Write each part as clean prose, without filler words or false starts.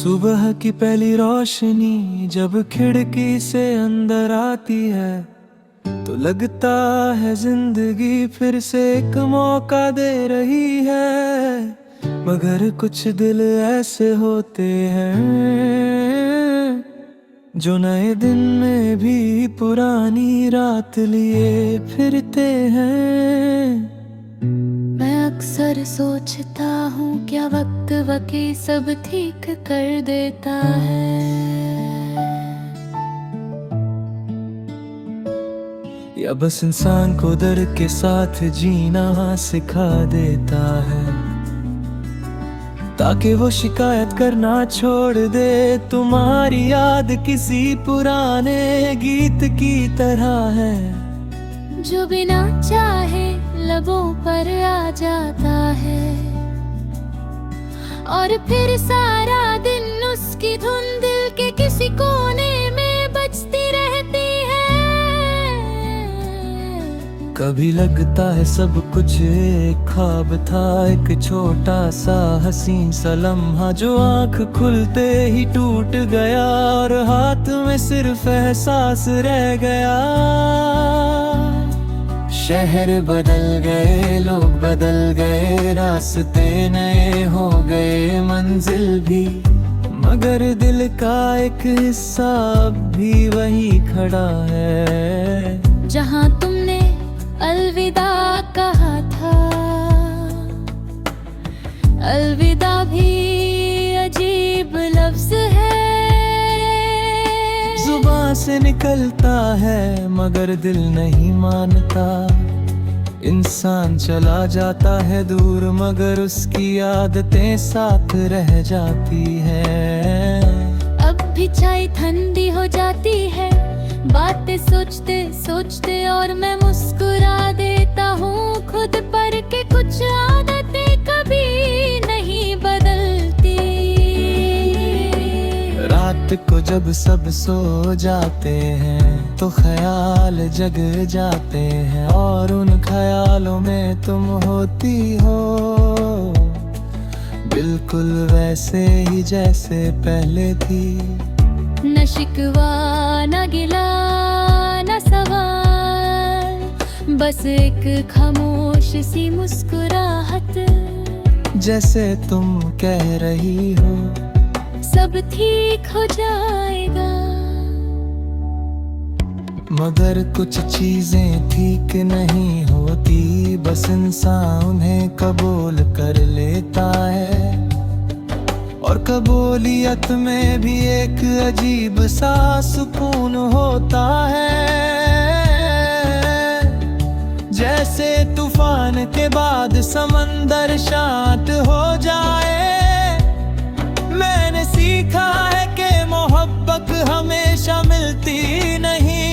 सुबह की पहली रोशनी जब खिड़की से अंदर आती है तो लगता है जिंदगी फिर से एक मौका दे रही है। मगर कुछ दिल ऐसे होते हैं जो नए दिन में भी पुरानी रात लिए फिरते हैं। मैं अक्सर सोचता हूँ क्या वक्त वकी सब ठीक कर देता है, या बस इंसान को दर्द के साथ जीना सिखा देता है, ताकि वो शिकायत करना छोड़ दे। तुम्हारी याद किसी पुराने गीत की तरह है जो बिना चाहे लबों पर आ जाता है, और फिर सारा दिन उसकी धुन दिल के किसी कोने में बजती रहती है। कभी लगता है सब कुछ एक ख्वाब था, एक छोटा सा हसीन सा लम्हा जो आंख खुलते ही टूट गया, और हाथ में सिर्फ एहसास रह गया। शहर बदल गए, लोग बदल गए, रास्ते नए हो गए, मंजिल भी, मगर दिल का एक हिस्सा अब भी वही खड़ा है। जहाँ तुमने अलविदा कहा था, अलविदा भी अजीब लफ्ज है। जुबान से निकलता है मगर दिल नहीं मानता। इंसान चला जाता है दूर मगर उसकी आदतें साथ रह जाती हैं। अब भी चाय ठंडी हो जाती है, बातें सोचते सोचते, और मैं मुस्कुरा देता हूँ खुद पर के कुछ आदतें कभी नहीं बदलती। रात को जब सब सो जाते हैं तो ख्याल जग जाते हैं, और उन ख्यालों में तुम होती हो बिल्कुल वैसे ही जैसे पहले थी। न शिकवा न गिला न सवाल, बस एक खामोश सी मुस्कुराहट, जैसे तुम कह रही हो सब ठीक हो जाएगा। मगर कुछ चीजें ठीक नहीं होती, बस इंसान उन्हें कबूल कर लेता है, और कबूलियत में भी एक अजीब सा सुकून होता है। जैसे तूफान के बाद समंदर शांत हो जाए, मैंने सीखा है कि मोहब्बत हमेशा मिलती नहीं।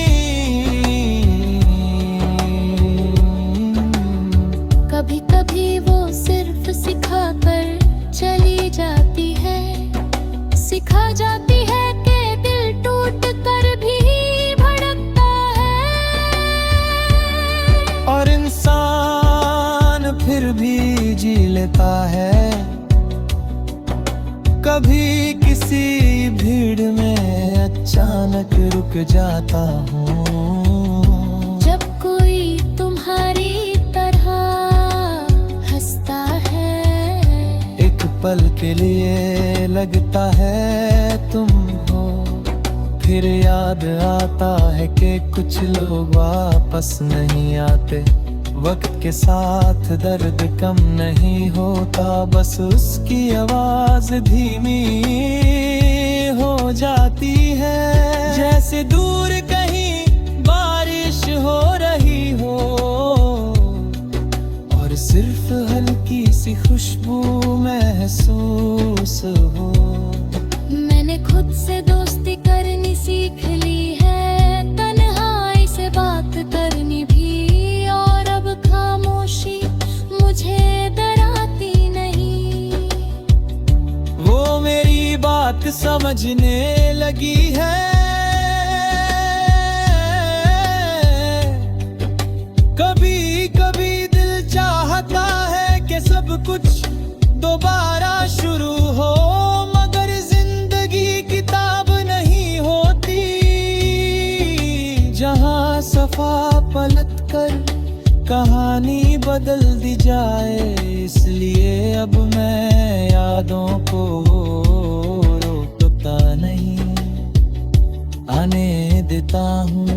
कभी कभी वो सिर्फ सिखा कर चली जाती है, सिखा जाती है कि दिल टूट कर भी भड़कता है, और इंसान फिर भी जी लेता है। कभी किसी भीड़ में अचानक रुक जाता हूँ, जब कोई तुम्हारी तरह हंसता है, एक पल के लिए लगता है तुम हो, फिर याद आता है कि कुछ लोग वापस नहीं आते। वक्त के साथ दर्द कम नहीं होता, बस उसकी आवाज धीमी हो जाती है। जैसे दूर कहीं बारिश हो रही हो, और सिर्फ हल्की सी खुशबू महसूस हो। मैंने खुद से दोस्ती करनी सीख ली है, तन्हाई से बात करनी भी, और अब खामोशी मुझे डराती नहीं। वो मेरी बात समझने लगी है, कभी कभी दिल चाहता है कि सब कुछ दोबारा शुरू हो, मगर जिंदगी दफा पलट कर कहानी बदल दी जाए, इसलिए अब मैं यादों को रोकता नहीं, आने देता हूँ,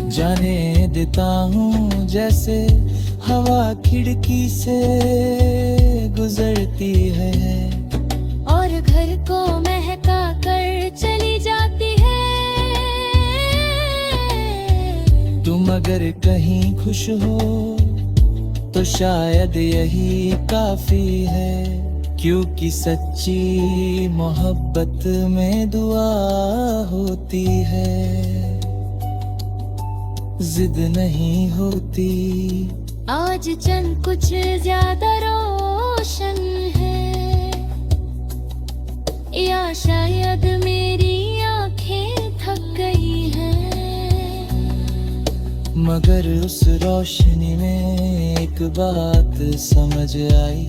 जाने देता हूँ, जैसे हवा खिड़की से गुजरती है और घर को महका कर चली जाती है। तुम अगर कहीं खुश हो तो शायद यही काफी है, क्योंकि सच्ची मोहब्बत में दुआ होती है, जिद नहीं होती। आज चंद कुछ ज्यादा रोशन है, या शायद मेरी आंखें थक गई हैं, मगर उस रोशनी में एक बात समझ आई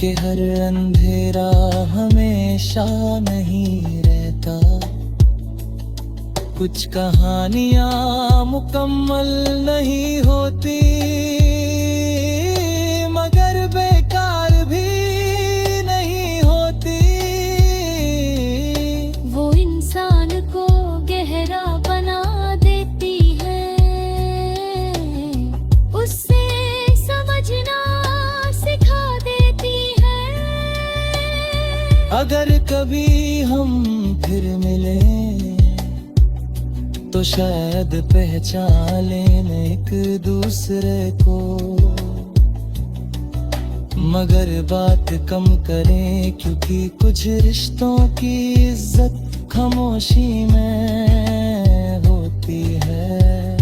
कि हर अंधेरा हमेशा नहीं रहता। कुछ कहानियां मुकम्मल नहीं होती, मगर बेकार भी नहीं होती। वो इंसान को गहरा बना देती है, उससे समझना सिखा देती है। अगर कभी हम फिर मिले तो शायद पहचान लें एक दूसरे को, मगर बात कम करें, क्योंकि कुछ रिश्तों की इज्जत खामोशी में होती है।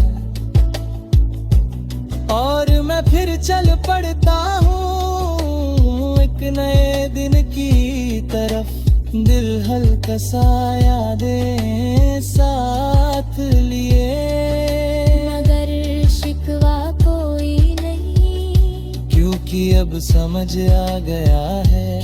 और मैं फिर चल पड़ता हूँ एक नए दिन की तरफ, दिल हल्का सा यादें साथ लिए, मगर शिकवा कोई नहीं, क्योंकि अब समझ आ गया है